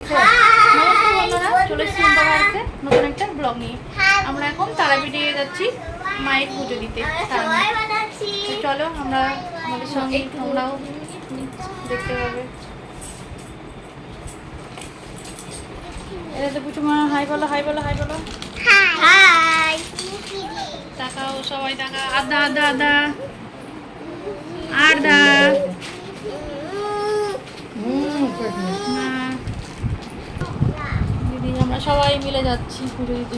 নমস্কার বন্ধুরা, চলে এসেছি নতুন একটা ব্লগ নিয়ে। আমরা এখন তারাপীঠে যাচ্ছি মায়ের পুজো দিতে। চলো আমরা আমাদের সঙ্গে তোমরাও দেখতে পাবে। এটা তো পুজো মা, হাই বলো, হাই বলো, হাই বলো, হাই। তাকাও সবাই, তাকা। আদা আদা আদা আর দা দিদি, আমরা সবাই মিলে যাচ্ছি পুজো দিতে।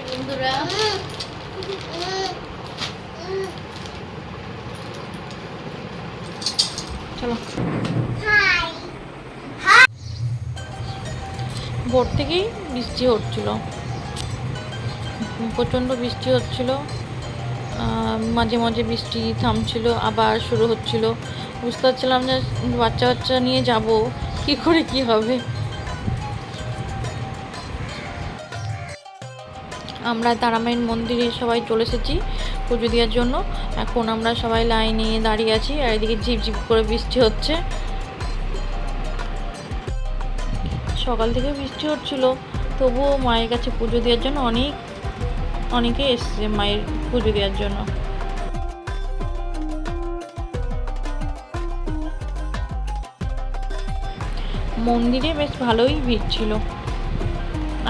বন্ধুরা, চলো। ভোর থেকেই বৃষ্টি হচ্ছিল, প্রচণ্ড বৃষ্টি হচ্ছিল। মাঝে মাঝে বৃষ্টি থামছিল, আবার শুরু হচ্ছিল। বুঝতে পারছিলাম যে বাচ্চা বাচ্চা নিয়ে যাব কি করে, কি হবে। আমরা তারামায়ের মন্দিরে সবাই চলে এসেছি পুজো দেওয়ার জন্য। এখন আমরা সবাই লাইনে দাঁড়িয়ে আছি, আর এদিকে ঝিপঝিপ করে বৃষ্টি হচ্ছে। সকাল থেকে বৃষ্টি হচ্ছিল, তবুও মায়ের কাছে পুজো দেওয়ার জন্য অনেকে এসছে মায়ের পুজো দেওয়ার জন্য। মন্দিরে বেশ ভালোই ভিড় ছিল।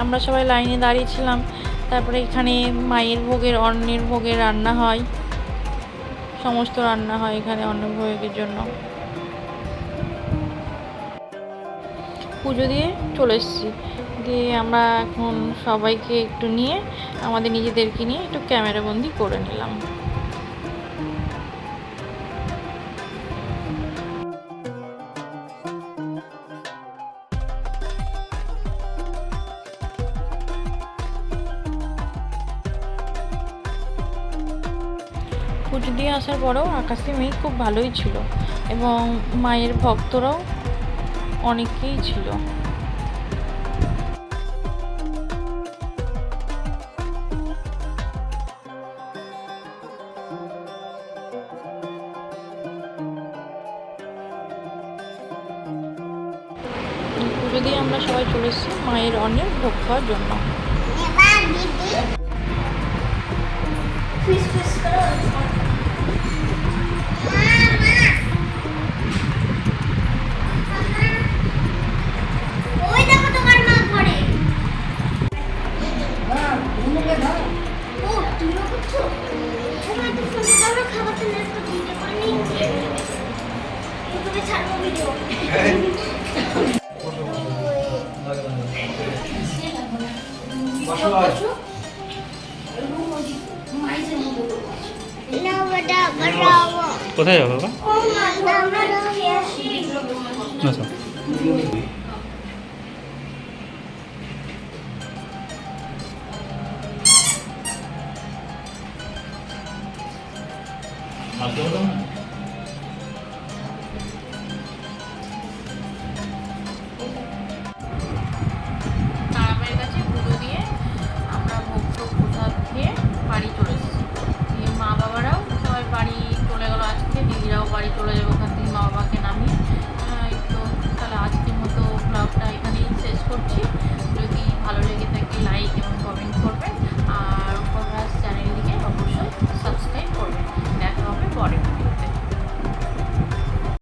আমরা সবাই লাইনে দাঁড়িয়েছিলাম। তারপরে এখানে মায়ের ভোগের, অন্নের ভোগের রান্না হয়, সমস্ত রান্না হয় এখানে অন্নভোগের জন্য। পুজো দিয়ে চলে এসেছি, দিয়ে আমরা এখন সবাইকে একটু নিয়ে, আমাদের নিজেদেরকে নিয়ে একটু ক্যামেরাবন্দি করে নিলাম। পুজো দিয়ে আসার পরেও আকাশে মেঘ খুব ভালোই ছিল, এবং মায়ের ভক্তরাও অনেকেই ছিল। পুজো দিয়ে আমরা সবাই চলে এসেছি মায়ের অন্নের ভোগ খাওয়ার জন্য। কোথায় যাবো বাবা?